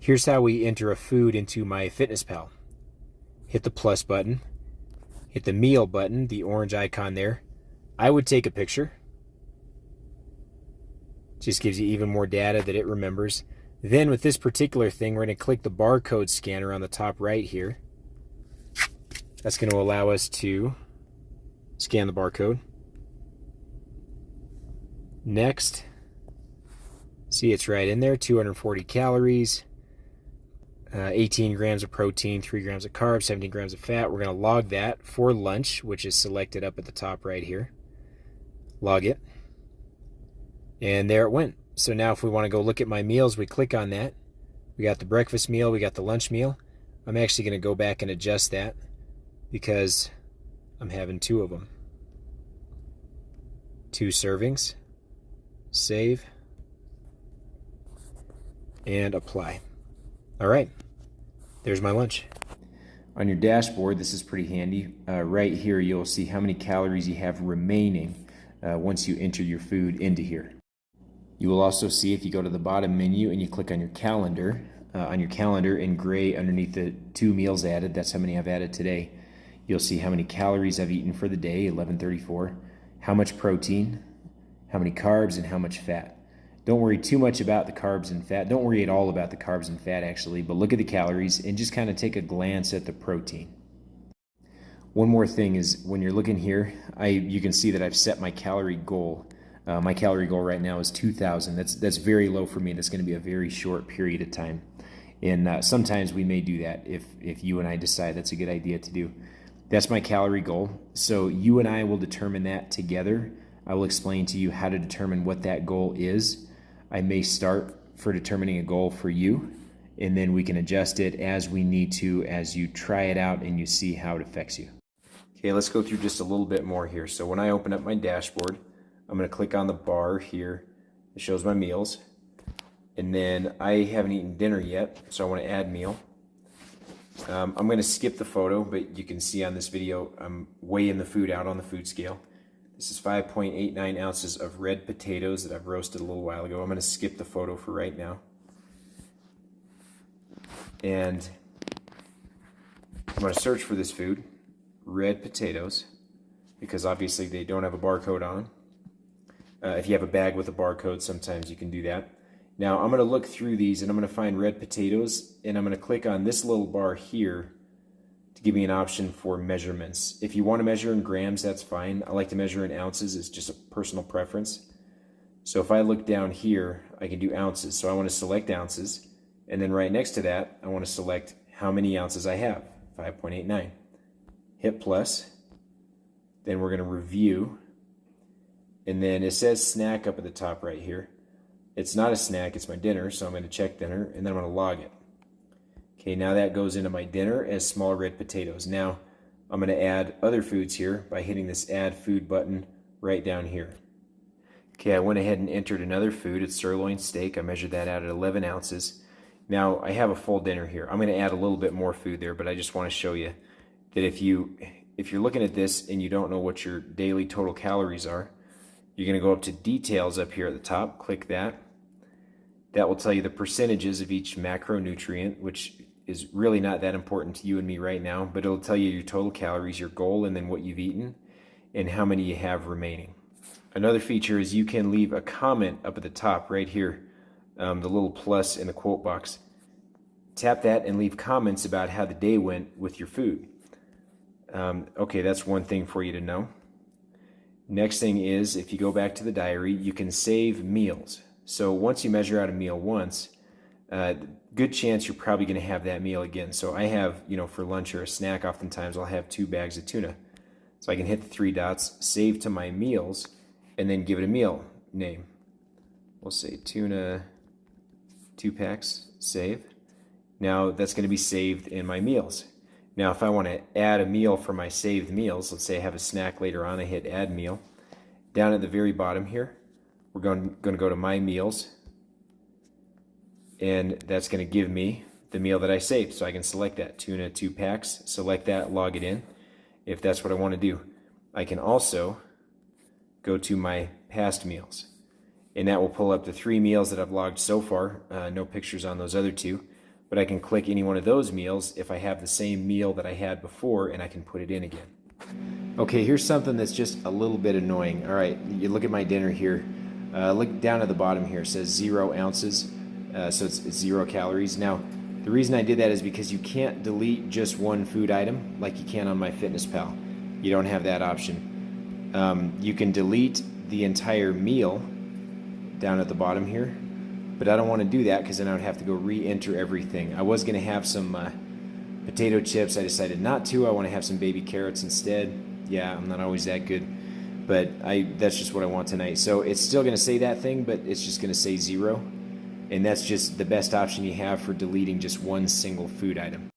Here's how we enter a food into MyFitnessPal. Hit the plus button, hit the meal button, the orange icon there. I would take a picture. Just gives you even more data that it remembers. Then with this particular thing, we're going to click the barcode scanner on the top right here. That's going to allow us to scan the barcode. Next, see it's right in there, 240 calories, 18 grams of protein, 3 grams of carbs, 17 grams of fat. We're going to log that for lunch, which is selected up at the top right here. Log it. And there it went. So now if we want to go look at my meals, we click on that. We got the breakfast meal, we got the lunch meal. I'm actually going to go back and adjust that because I'm having 2 of them. 2 servings. Save. And apply. All right. There's my lunch. On your dashboard, this is pretty handy. Right here, you'll see how many calories you have remaining once you enter your food into here. You will also see if you go to the bottom menu and you click on your calendar in gray underneath the 2 meals added, that's how many I've added today. You'll see how many calories I've eaten for the day, 1134, how much protein, how many carbs, and how much fat. Don't worry too much about the carbs and fat. Don't worry at all about the carbs and fat actually, but look at the calories and just kind of take a glance at the protein. One more thing is when you're looking here, you can see that I've set my calorie goal. My calorie goal right now is 2,000. That's very low for me. That's going to be a very short period of time. And sometimes we may do that if you and I decide that's a good idea to do. That's my calorie goal. So you and I will determine that together. I will explain to you how to determine what that goal is. I may start for determining a goal for you, and then we can adjust it as we need to as you try it out and you see how it affects you. Okay, let's go through just a little bit more here. So when I open up my dashboard, I'm going to click on the bar here. It shows my meals. And then I haven't eaten dinner yet, so I want to add meal. I'm going to skip the photo, but you can see on this video I'm weighing the food out on the food scale. This is 5.89 ounces of red potatoes that I've roasted a little while ago. I'm going to skip the photo for right now. And I'm going to search for this food, red potatoes, because obviously they don't have a barcode on them. If you have a bag with a barcode, sometimes you can do that. Now I'm going to look through these and I'm going to find red potatoes, and I'm going to click on this little bar here to give me an option for measurements. If you want to measure in grams, that's fine. I like to measure in ounces. It's just a personal preference. So if I look down here, I can do ounces. So I want to select ounces, and then right next to that, I want to select how many ounces I have, 5.89. Hit plus. Then we're going to review. And then it says snack up at the top right here. It's not a snack, it's my dinner, so I'm going to check dinner, and then I'm going to log it. Okay, now that goes into my dinner as small red potatoes. Now I'm going to add other foods here by hitting this add food button right down here. Okay, I went ahead and entered another food. It's sirloin steak. I measured that out at 11 ounces. Now I have a full dinner here. I'm going to add a little bit more food there, but I just want to show you that if you're looking at this and you don't know what your daily total calories are, you're going to go up to details up here at the top, click that. That will tell you the percentages of each macronutrient, which is really not that important to you and me right now, but it'll tell you your total calories, your goal, and then what you've eaten, and how many you have remaining. Another feature is you can leave a comment up at the top right here, the little plus in the quote box. Tap that and leave comments about how the day went with your food. Okay, that's one thing for you to know. Next thing is, if you go back to the diary, you can save meals. So once you measure out a meal once, good chance you're probably going to have that meal again. So I have, for lunch or a snack, oftentimes I'll have 2 bags of tuna. So I can hit the 3 dots, save to my meals, and then give it a meal name. We'll say tuna 2 packs, save. Now that's going to be saved in my meals. Now if I want to add a meal for my saved meals, let's say I have a snack later on, I hit add meal. Down at the very bottom here, we're going to go to my meals, and that's going to give me the meal that I saved. So I can select that, tuna 2 packs, select that, log it in if that's what I want to do. I can also go to my past meals, and that will pull up the 3 meals that I've logged so far. No pictures on those other 2, but I can click any one of those meals if I have the same meal that I had before, and I can put it in again. Okay, here's something that's just a little bit annoying. All right, you look at my dinner here. Look down at the bottom here. It says 0 ounces, so it's 0 calories. Now, the reason I did that is because you can't delete just one food item like you can on MyFitnessPal. You don't have that option. You can delete the entire meal down at the bottom here, but I don't want to do that because then I would have to go re-enter everything. I was going to have some potato chips. I decided not to. I want to have some baby carrots instead. Yeah, I'm not always that good, but that's just what I want tonight. So it's still going to say that thing, but it's just going to say 0, and that's just the best option you have for deleting just one single food item.